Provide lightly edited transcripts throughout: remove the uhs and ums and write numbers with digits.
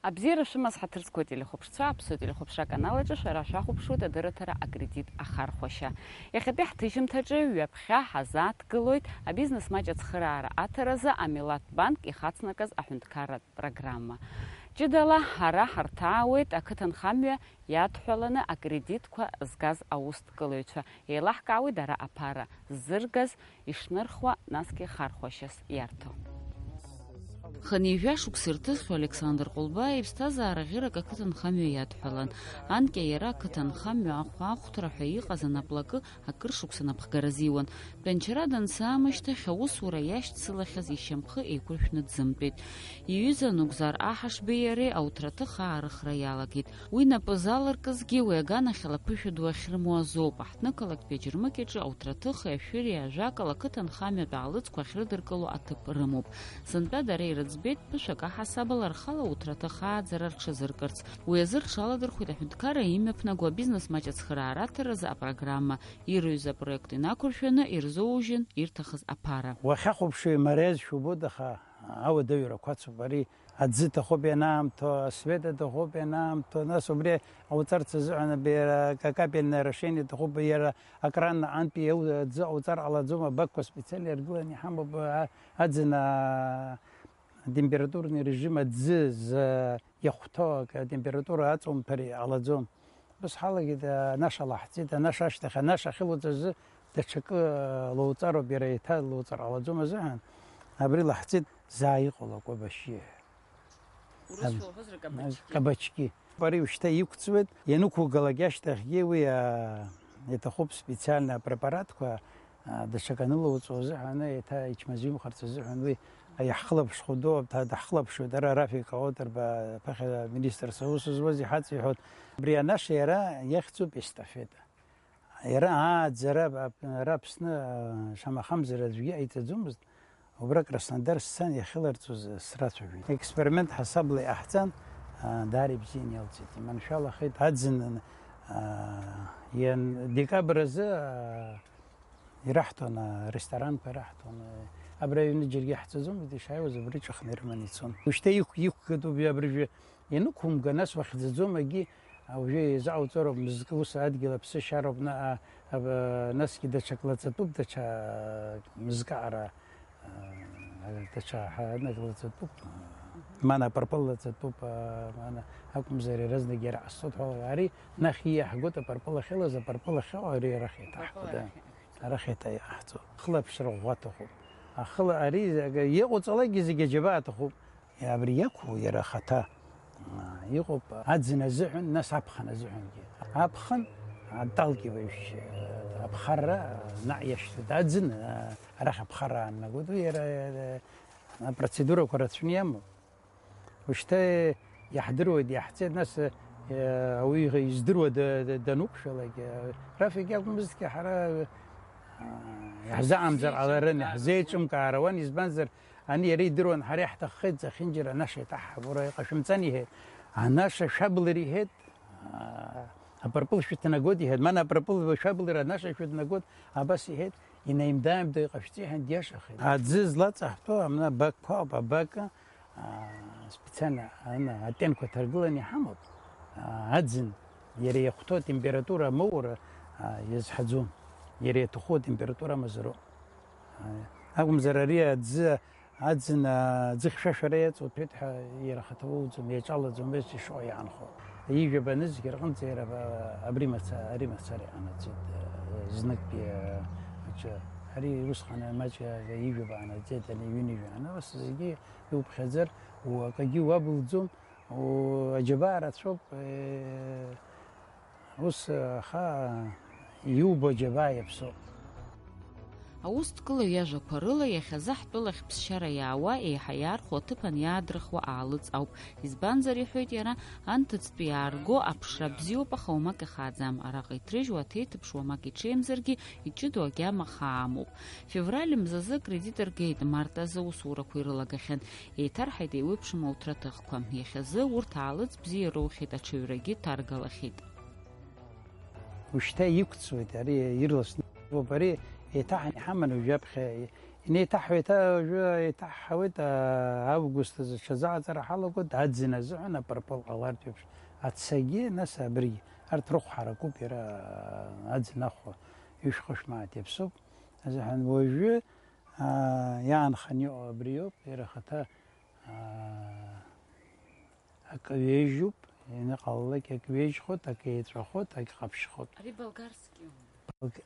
Абзира шымаз ҳаҭырцқәа телехәаԥшцәа, Аԥсуа телехәаԥшра аканалаҿы шәара шәахәаԥшуеит адырраҭара акредит ахархәашьа. Иахьатәи ҳҭыжьымҭаҿы ҩаԥхьа ҳазааҭгылоит абизнес маҷ ацхыраара аҭаразы Амилаҭ банк ихацнакыз аҳәынҭқарратә программа. Ҷыдала ҳара ҳарҭаауеит ақыҭанхамҩа иадҳәаланы акредитқәа згаз аусҭкылаҩцәа. Еилаҳкаауеит дара аԥара ззыргаз, ишнырхуа, насгьы хархәашьас иарҭо. Хынҩажәа шықәса ирҭызхьоу Александр Ҟәлбаи иԥсҭазаара ӷьырак ақыҭанхамҩа иадҳәалан. Анкьа иара ақыҭанхамҩа ахәаахәҭра ҳәа иҟаз анаплакы акыр шықәса напхгара азиуан. Тәанчара данцаамышьҭахь аусура иашьцылахьаз ишьамхы еиқәыршәны дзымтәеит. Иҩыза Нугзар Аҳашбеи иареи ауҭраҭых аарыхра иалагеит. Уи напы заларкызгьы уи аганахь алаԥышәа ду ахьрымоу азоуп. Аҳҭнықалақьтәи аџьырмыкь аҿы ауҭраҭыхи ашәыри ажәакала ақыҭанхамҩатә аалыҵқәа ахьрыдыркыло аҭыԥ рымоуп. Сынтәа дара ирыӡбеит ԥышәак аҳасабала рхала ауҭраҭых ааӡара рҽазыркырц. Уи азы рҽаладырхәит аҳәынҭқарра имҩаԥнаго абизнес маҷ ацхыраара аҭаразы апрограмма. Ирыҩыз апроект инақәыршәаны ирзоужьын ирҭахыз аԥара. Уахьахәаԥшуа имариазшәа убоит, аха ауадаҩрақәа ацуп. Ари аӡы ҭахуп ианаамҭо, асвет аҭахуп ианаамҭо, нас убри ауҵарц азыҳәан капельное решение ҭахуп, иара акран антәи аӡы ауҵар ҟалаӡом, абакқәа специально иргыланы иҳамоуп аӡын температурный режим аӡы иахәҭо атемпература аҵоумҭар ҟалаӡом. Бас ҳалагеит, анаша лаҳҵеит, анаша ашьҭахь, анаша ахьылуц азы даҽакы лауҵароуп, иара еиҭа лауҵар ҟалаӡом азыҳәан абри лаҳҵеит, заа иҟало акәабашьы. Кабачки. Ари уажәшьҭа иқәҵуеит, ианықәугалак ашьҭахьгьы уи иҭахуп специально апрепаратқәа даҽак анылауҵо азыҳәан еиҭа ичмазаҩымхарц азыҳәан уи иаҳхылаԥшхәыдоу даҳхылаԥшуеит. Ара Рафик Аотырба ԥахьа министрс аус зуаз иҳаҵиҳәоит, абри анаша иара иахьӡуп естафета. Иара ааӡара ара Аԥсны шамахамзар аӡәгьы ҟаиҵаӡомызт. Убра Краснодар сцан иахьыларҵоз срацәажәеит. Експеримент ҳасабла иҟаҳҵан, даара ибзианы иалҵит. Иманшәалахеит аӡын декабр азы ираҳҭон аресторанқәа ираҳҭон. Абра аҩны џьаргьы ҳҵаӡомызт, ишааиуаз абри ҿыхны ирыманы ицон. Уажәшьҭа иқәгатәуп абри ианықәумга, нас уахьӡаӡомагьы уажәы изаауҵароуп, мызкы ус адгьыл аԥсышьароуп, насгьы даҽак лаҵатәуп, даҽа мызкаара даҽа лаҵатәуп, мана апарпыл лаҵатәуп, акәымзар иаразнак иара ҟасҵоит ҳәа. Ари нахь ииаҳгоит апарпыл ахьылаз, апарпыл ахьыҟоу ари арахь иҭаҳхуеит, арахь еиҭа иҟаҳҵоит. Хылаԥшра ӷәӷәа аҭахуп. Ахыла ари иҟоуҵалакгьы зегьы аџьабаа аҭахуп. Абри иақәу иара ахаҭа иҟоуп аӡын азыҳәан, нас аԥхын азыҳәангьы. Аԥхын аталкивающий, аԥхарра наҟ иашьҭоит. Аӡын арахь аԥхарра ааннагоит. Уи иара апроцедурақәа рацәаны иамоуп. Уажәшьҭа иаҳдыруеит, иаҳҵеит, нас уи издыруа дануқәшәалак, Рафик иакәмызҭгьы ҳара иаҳзаамзар ҟаларын, иаҳзеиҿымкаар ауан, избанзар ани иара идыруан, ҳара иаҳҭаххеит захьынџьар анаша иҭаҳҳап, уара иҟашәымҵан иҳәеит, анаша шәаблыр иҳәеит, апарпыл шәыҭнагот иҳәеит, мана апарпыл шәаблыр анаша шәыҭнагот, абас иҳәеит, инаимдааимдо иҟашәҵа иҳәан диашахеит. Аӡы злаҵаҳҭәо амна бакқәа ауп, абака специально атенқәа ҭаргыланы иҳамоуп. Аӡын иара иахәҭоу атемпература амоура иазҳаӡом, иара иаҭаху атемпература амазароуп. Акәымзар ари аӡын ӡы хьшәашәара иаҵоуҭәеит ҳәа иара ахаҭа уоуӡом, иаҿалаӡом, ес ишҟа иаанхо. Ижәаба анызқьы рҟынӡа иара ари мацара иҟанаҵеит, зныкгьы ари усҟан маҷ ижәаба аанаҵеит, ани ҩынҩажәа ана, ус зегьы иуԥхьаӡар, акагьы уабылӡом, аџьабаа рацәоуп, ус аха иубо аџьабаа иаԥсоуп. Аусҭкылаҩ иажәақәа рыла иахьазы ҳтәылахь ԥсшьара иаауа, еиҳа иаархәо аҭыԥан иаадырхуа аалыҵ ауп. Избанзар, иҳәоит иара, анҭыҵтәи иаарго аԥшра бзиоуп, аха уамак ихааӡам. Араҟа иҭрыжьуа аҭеиҭыԥш уамак иҽеимзаргьы, иҷыдоу агьама хаамоуп. Февраль мзазы акредит ргеит, март азы усурақәа ирылагахьан. Еиҭарҳаит еиуеиԥшым ауҭраҭыхқәа. Иахьазы урҭ аалыҵ бзиа роухьеит, аҽаҩрагьы ҭаргалахьеит. Уажәшьҭа иқәҵуеит, ари ирласны ари еиҭаҳан иҳаман уажәаԥхьа يتحويت أوغست شزاعة رحلة كنت هتزنا زعنا بربل ألارت هتسجي ناس بري هتروح حركوا بيرا هتزنا خو يشخش مع تبسوب زحن وجو يعني خنيو بريو بيرا ختا أكويجوب يعني قال لك أكويج خود أكيد خود أكيد خبش خود. أري بلغارسكي.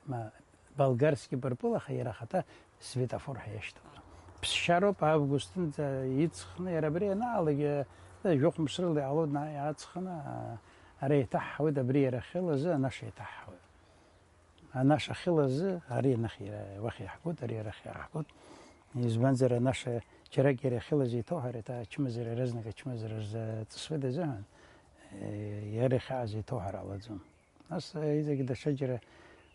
ما بلغارسكي بربولا خيرا ختا سفيتافور هيشتو. بس شرب أوغستن يتسخن يربري نعلق جوخ مصر اللي علودنا يتسخن أري تحوي دبري رخيل زا نشي تحوي. ناش خيل زا أري نخير وخي حكود أري رخي حكود. يزبان زر ناش جرقي رخيل زي توهر تا كم زر رزنك كم زر تسود زهن يرخي عزي توهر على زم. ناس إذا كده شجرة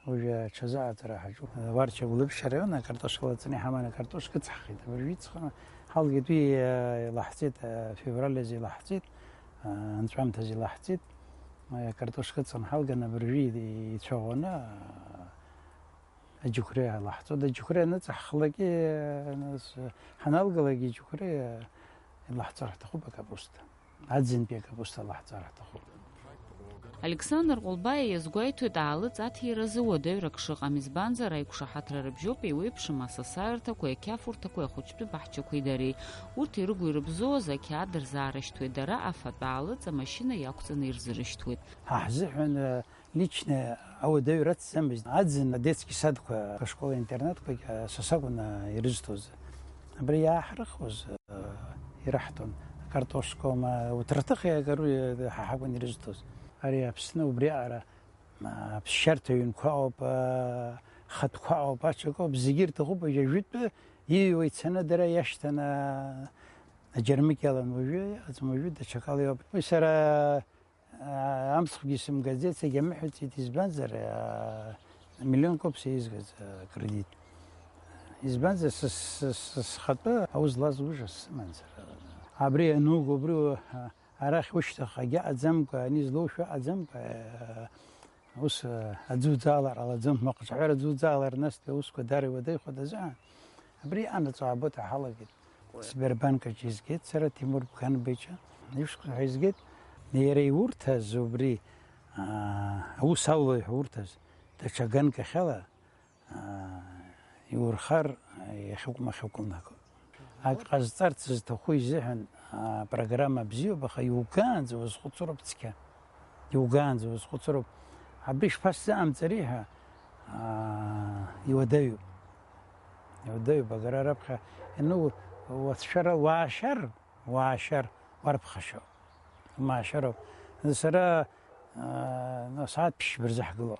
وجا شزاعة راح جو وارش ولب شريونا كرتوش خلطني حمانا كرتوش كتحقيد برجيت خنا حلقة بي لحظت فيفرال زي لحظت انتفهمت زي لحظت كرتوش كتصن حلقة أنا برجيت يتشوفنا الجكرية لحظت الجكرية نتح خلقي ناس حنالقة لقي جكرية لحظة راح تخوب كابوست عدزين بيا كابوست لحظة راح تخوب. Александр Қолбай езгуайту даалыц атиразы уадаҩрак шыҟам избанзар аиқәшаҳаҭра рыбжьоуп еиуеиԥшым асасааирҭақәеи ақьафурҭақәеи ахәыҷтәы баҳчақәеи дареи. Урҭ ирыгу ирыбзоуаз ақьаад рзаарышьҭуеит, дара афатә аалыҵ амашьына иақәҵаны ирзырышьҭуеит. Ҳзыҳәан лично ауадаҩра ацзамызт. Аӡын адетски садқәа ашкола-интернатқәагь са сакәын ирызҭоз. Абри иааҳрыхуаз ираҳҭон акартошком уҭрҭыхи агаруи ҳа ҳакәын ирызҭоз. أري أبسنا وبريارة ما بشرط ينقعوا بخدقعوا باشكوا بزجير تغوب جوجت يويت سنة درا يشتنا جرمك يلا موجود موجود شكال يوب وسرا أمسك جسم جزيت سجمع حتى تزبنزر مليون كوب سيزغز كريديت يزبنزر خطبة أوز لاز وجس منزر عبري نوغو بريو أراخ وشتخ جاء زمك نزلوا شو زمك وس أزود زالر على زم ما قشعر أزود زالر ناس وس كداري ودي خد زعان أبري أنا صعبت حلقة سبربان كجيز جيت سر تيمور بكان بيجا يشكو عايز جيت نيري ورتها زبري هو سوى ورتها تشجعن كخلا يورخر يحكم ناكو أقصدت تخوي زهن برنامج بزيو بخا يوغانز وزخطرو بتسكا يوغانز وزخطرو عبيش بس أم تريها يودايو بقرا ربخا إنه وشر وعشر وربخشوا ما شرب سرا ساعات بش برزح قلو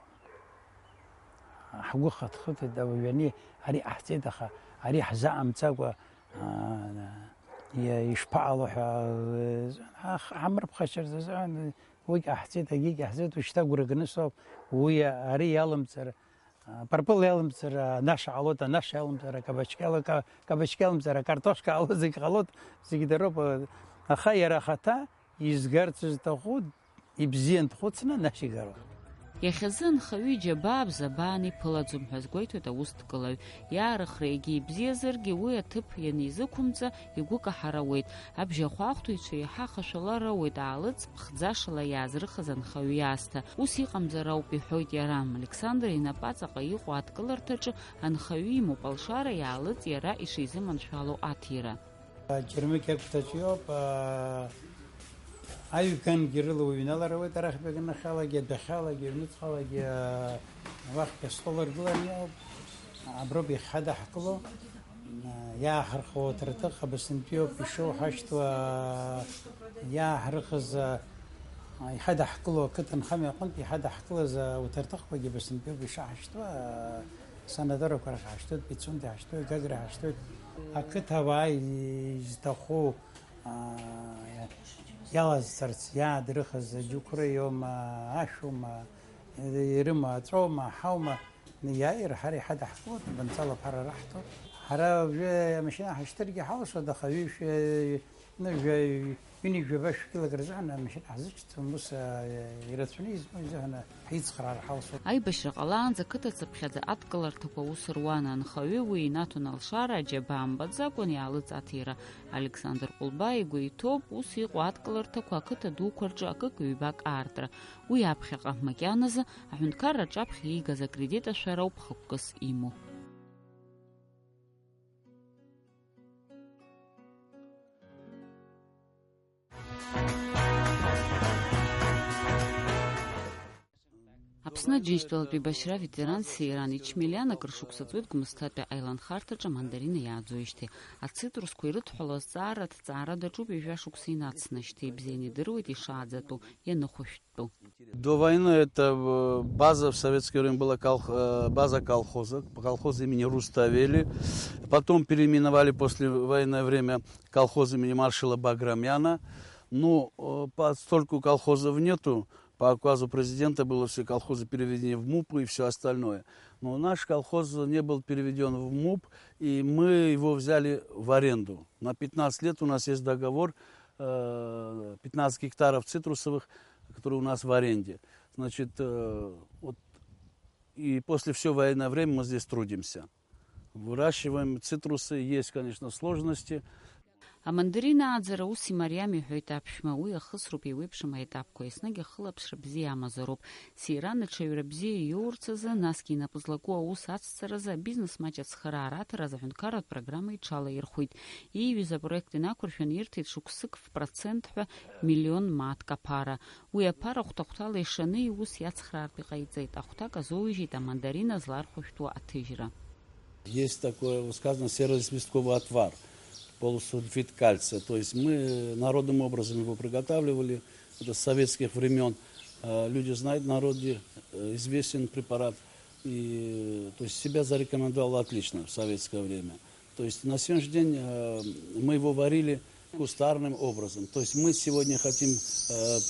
حقوق خط الدولانية هري أحتي دخا هري حزام تاقوا يشبعوا عمر بخشر زعان ويك أحسيت أجيك أحسيت وشتاق ورقنصه ويا هري يالم ترى بربل يالم ترى نش علوت نش يالم ترى كبشكالم ترى كارتوشكا على زي خلوت زي كده خير خطأ يزغرت تاخد يبزين تخوتنا نشي قرو Иахьазы анхаҩы џьабаа бзабаан иԥылаӡом ҳәа згәеиҭоит аусҭкалаҩ. Иаарыхра егьи ибзиазаргьы уи аҭыԥ ианизықәымҵа игәы каҳарауеит. Абжьахәаахәҭыҩцәа иаҳа хашәала роуеит аалыҵ ԥхӡашала иаазрыхыз анхаҩы иаасҭа. Ус иҟамзар ауп иҳәоит иара. Александр инапы аҵаҟа иҟоу адкыларҭаҿы анхаҩы имоуп алшара иаалыҵ иара ишизыманшәало аҭира. أيو كان جرلو وينالا روي تراخ بيجنا خالق دخالق يرنت خالق وقت استولر دلانيا عبرو بيخدا حقلو يا حرخو ترتخ بس نبيو بشو حشت و يا حرخز يحدا حقلو كتن خمي قلت يحدا حقلو وترتخ بيجي بس نبيو بشو حشت و سنة درو كرخ حشتوت بيتسون دي حشتوت جاجر حشتوت أكتها واي يستخو يلا صرت يا درخز جوكري يوم عشوم يرمى تروما حوما نياير حري حدا حقوت بنصلب حرا راحته حرا مشينا حشتري حوش دخلوش نجي ويني جباش كذا قرزعنا مش عزجت موسى يرتفنيز مزهنا حيز قرار حوص Аибашьра ҟалаанӡа қыҭацыԥхьаӡа адкыларҭақәа ус руана анхаҩы уи инаҭон алшара аџьаба амбаӡакәан иаалыҵ иара. Александр Ҟәлба игәы иҭоуп ус иҟоу адкыларҭақәа ақыҭа дуқәа рҿы акык-ҩбак аартра. Уи аԥхьаҟа макьаназы аҳәынҭқарра аҿаԥхьа иигаз акредит ашәара ауп хықәкыс имоу. Аԥсны Џьынџьтәылатәи Башьра ветеран Сейран Ичмелиан акыр шықәса ҵуеит Гәымсҭатәи аиланхарҭаҿы амандарина иааӡоижьҭеи. Ацитрусқәа ирыҭәҳәало азҵаара ҭҵаара даҿуп ҩажәа шықәса инацны шьҭа ибзианы идыруеит ишааӡатәу, ианыхәышәтәтәу. До войны это база в советское время была база колхоза, колхоз имени Руставели. Потом переименовали после военное время колхоз имени маршала Баграмяна. Ну, поскольку колхозов нету, по указу президента было все колхозы переведены в МУП и все остальное. Но наш колхоз не был переведен в МУП, и мы его взяли в аренду. На 15 лет у нас есть договор, 15 гектаров цитрусовых, которые у нас в аренде. Значит, вот, и после всего военное время мы здесь трудимся. Выращиваем цитрусы, есть, конечно, сложности. Амандарина ааӡара ус имариам иҳәоит аԥшәма, уи ахысроуп еиуеиԥшым аетапқәа, еснагь ахылаԥшра бзиа амазароуп. Сейран аҽаҩра бзиа иоурц азы, насгьы инапы злаку аус ацҵаразы абизнес маҷ ацхыраара аҭаразы аҳәынҭқарратә программа иҽалаирхәит. Ииҩыз апроект инақәыршәан ирҭеит шықәсык в% ҳәа миллион маатк аԥара. Уи аԥара хәҭа-хәҭала ишаны иус иацхраартә иҟаиҵеит. Ахәҭак азоуижьит амандарина злархәышәтәуа аҭыжьра. Есть такое, сказано, серо-лепестковый отвар. Полусульфид кальция. То есть мы народным образом его приготавливали. Это с советских времен. Люди знают, в народе известен препарат. И, то есть себя зарекомендовал отлично в советское время. То есть на сегодняшний день мы его варили кустарным образом. То есть мы сегодня хотим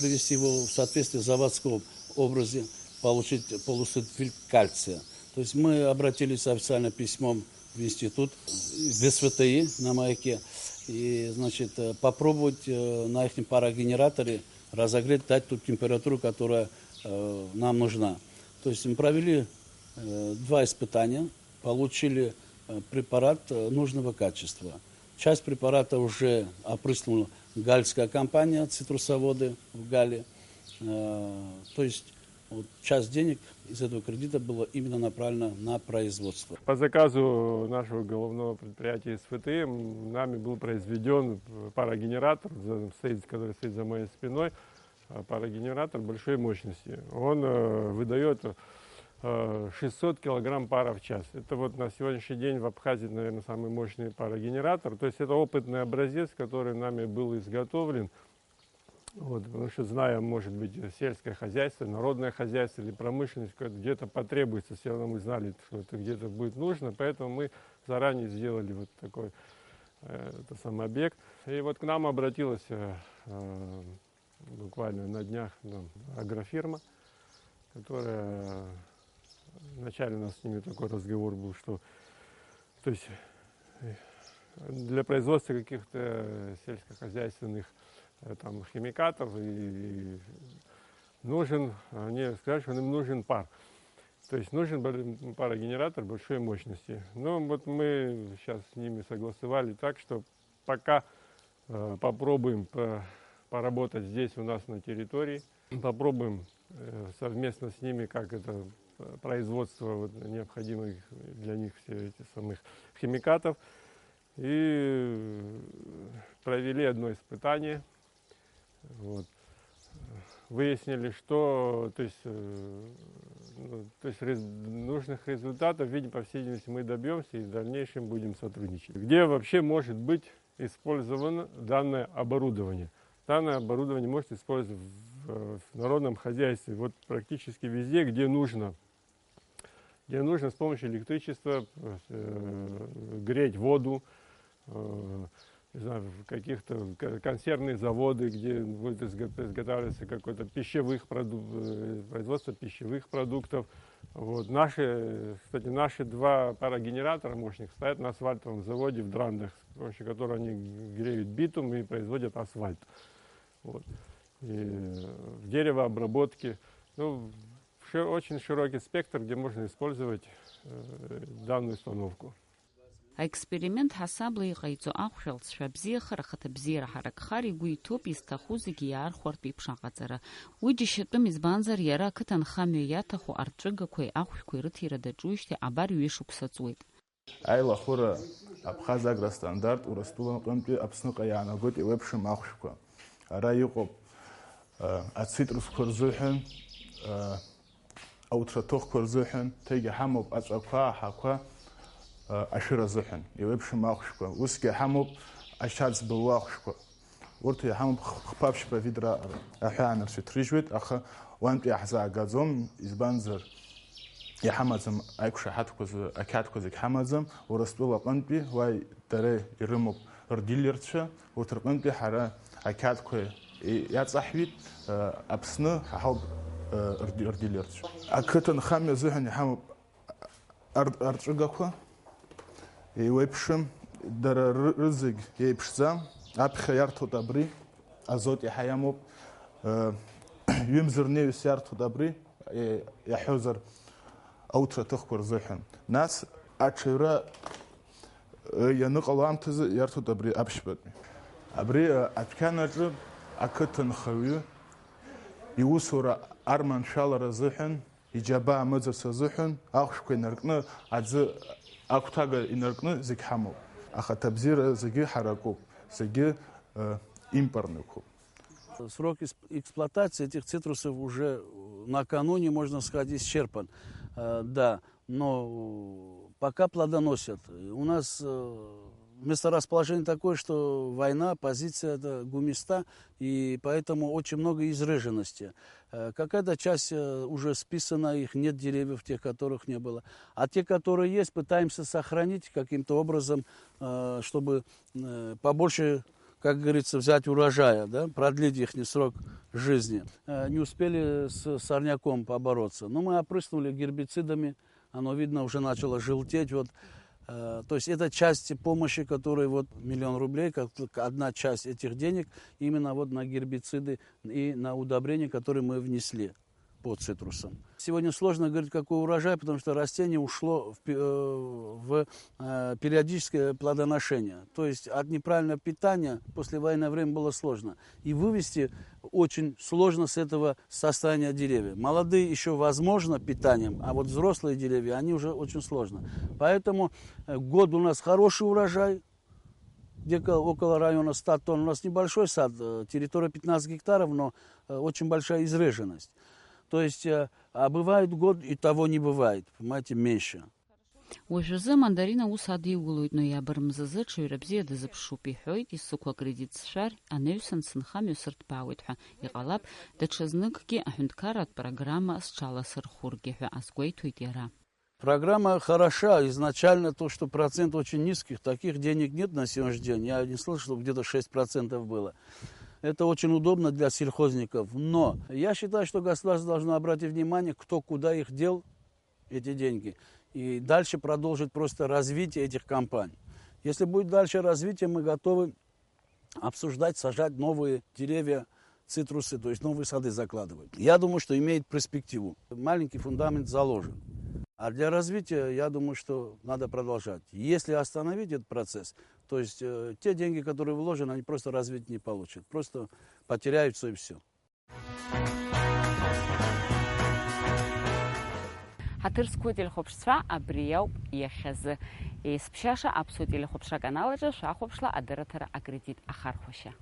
привести его в соответствие с заводском образе, получить полусульфид кальция. То есть мы обратились официально письмом в институт, в СВТИ на Маяке, и, значит, попробовать на их парогенераторе разогреть, дать ту температуру, которая нам нужна. То есть мы провели 2 испытания, получили препарат нужного качества. Часть препарата уже опрыснула гальская компания, цитрусоводы в Гале. То есть вот часть денег из этого кредита было именно направлено на производство. По заказу нашего головного предприятия СВТ нами был произведен парогенератор, который стоит за моей спиной, парогенератор большой мощности. Он выдает 600 килограмм пара в час. Это вот на сегодняшний день в Абхазии, наверное, самый мощный парогенератор. То есть это опытный образец, который нами был изготовлен. Вот, потому что, зная, может быть, сельское хозяйство, народное хозяйство или промышленность, где-то потребуется, все равно мы знали, что это где-то будет нужно, поэтому мы заранее сделали вот такой самый объект. И вот к нам обратилась буквально на днях агрофирма, которая, вначале у нас с ними такой разговор был, что то есть, для производства каких-то сельскохозяйственных там химикатов и нужен, они сказали, что им нужен пар. То есть нужен парогенератор большой мощности. Но вот мы сейчас с ними согласовали так, что пока попробуем поработать здесь у нас на территории, попробуем совместно с ними, как это производство вот, необходимых для них все этих самых химикатов. И провели одно испытание. Вот. Выяснили, что то есть нужных результатов, видимо, по всей видимости, мы добьемся и в дальнейшем будем сотрудничать. Где вообще может быть использовано данное оборудование? Данное оборудование может использоваться в народном хозяйстве, вот практически везде, где нужно с помощью электричества греть воду, не знаю, в каких-то консервных заводах, где будет изготавливаться какое-то производство пищевых продуктов. Вот. Кстати, наши 2 парогенератора мощных стоят на асфальтовом заводе в Драндах, с помощью которого они греют битум и производят асфальт. Вот. И в деревообработке. Ну, очень широкий спектр, где можно использовать данную установку. Аексперимент ҳасабла иҟаиҵо ахәшәалҵшәа абзиахара ахаҭабзиара ҳаракхар игәы иҭоуп изҭаху зегьы иаархәартә еиԥш аҟаҵара. Уи џьашьатәым избанзар иара ақыҭанхамҩа иаҭаху арҵәыгақәеи ахәшәқәеи рыҭира даҿуижьҭеи абар ҩышықәса ҵуеит. Аилахәыра Абхаз-Агра стандарт Урыстәылаҟынтәи Аԥсныҟа иаанагоит еиуеиԥшым ахәшәқәа. Ара иҟоуп ацитрусқәа рзыҳәан, ауҭраҭыхқәа рзыҳәан, ҭегьы ҳамоуп аҵәақәа, аҳақәа, ашәыра азыҳәан, еиуеиԥшым ахәшәқәа. Усгьы ҳамоуп ашьац былуа ахәшәқәа. Урҭ иаҳамоуп хԥа-ԥшьба видра аҳәаанырцә иҭрыжьуеит, аха уантәи иаҳзаагаӡом, избанзар иҳамаӡам аиқәшаҳаҭқәа, ақьаадқәа зегь ҳамаӡам. Урыстәылаҟынтәи уа дара ирымоуп рдилерцәа, урҭ рҟынтәи ҳара ақьаадқәа иаҵаҳҩит, Аԥсны ҳаҳауп рдилерцәа. Ақыҭанхамҩа азыҳәан иҳамоуп арҵәыгақәа, еиуеиԥшым, дара рызегь еиԥшӡам, аԥхьа иарҭоит абри, азот иаҳа иамоуп, ҩымзырнеҩыс иарҭоит абри, иаҳәозар ауҭраҭыхқәа рзыҳәан. Нас аҽаҩра ианыҟало аамҭазы иарҭоит абри аԥшьбатәи. Абри адәқьанаҿы ақыҭанхаҩы иусура арманшәалара азыҳәан, иџьабаа амыӡырц азыҳәан, ахәшәқәа инаркны, аӡы агәҭага инаркны зегь ҳамоуп. Ахаҭабзиара зегьы ҳаракуп, зегьы импортнықуп. Срок эксплуатации этих цитрусов уже накануне, можно сказать, исчерпан. Да, но пока плодоносят. У нас месторасположение такое, что война, позиция это гумиста, и поэтому очень много изреженности. Какая-то часть уже списана, их нет деревьев, тех, которых не было. А те, которые есть, пытаемся сохранить каким-то образом, чтобы побольше, как говорится, взять урожая, да, продлить их срок жизни. Не успели с сорняком побороться. Но мы опрыснули гербицидами, оно, видно, уже начало желтеть. Вот. То есть это часть помощи, которая вот 1 000 000 рублей, как одна часть этих денег, именно вот на гербициды и на удобрения, которые мы внесли по цитрусам. Сегодня сложно говорить, какой урожай, потому что растение ушло в периодическое плодоношение. То есть от неправильного питания после военное время было сложно. И вывести очень сложно с этого состояния деревьев. Молодые еще возможно питанием, а вот взрослые деревья, они уже очень сложно. Поэтому год у нас хороший урожай, где-то около района 100 тонн. У нас небольшой сад, территория 15 гектаров, но очень большая изреженность. То есть, а бывает год, и того не бывает, понимаете, меньше. Уажәазы мандарина ус адиулоит ноиабр мзазы ҽаҩра бзиа дазыԥшуп иҳәоит, исықәа акредит сшәар, анаҩсан сынхамҩа сырҭбаауеит ҳәа, иҟалап даҽазныкгьы аҳәынҭқарратә программа сҽаласырхәыргьы ҳәа азгәеиҭоит иара. Программа хороша, изначально то, что процент очень низких, таких денег нет на сегодняшний день, я не слышал, что где-то 6% было. Это очень удобно для сельхозников, но я считаю, что государство должно обратить внимание, кто куда их дел, эти деньги, и дальше продолжить просто развитие этих компаний. Если будет дальше развитие, мы готовы обсуждать, сажать новые деревья, цитрусы, то есть новые сады закладывать. Я думаю, что имеет перспективу. Маленький фундамент заложен. А для развития, я думаю, что надо продолжать. Если остановить этот процесс, то есть те деньги, которые вложены, они просто развить не получат. Просто потеряются и все. Ҳаҭырсқәа телехәаԥшцәа абри ауп иахьазы. Есԥшьаша аԥсуа телехәаԥшра каналаҿы шәахәаԥшла адырраҭара акредит ахархәашьа.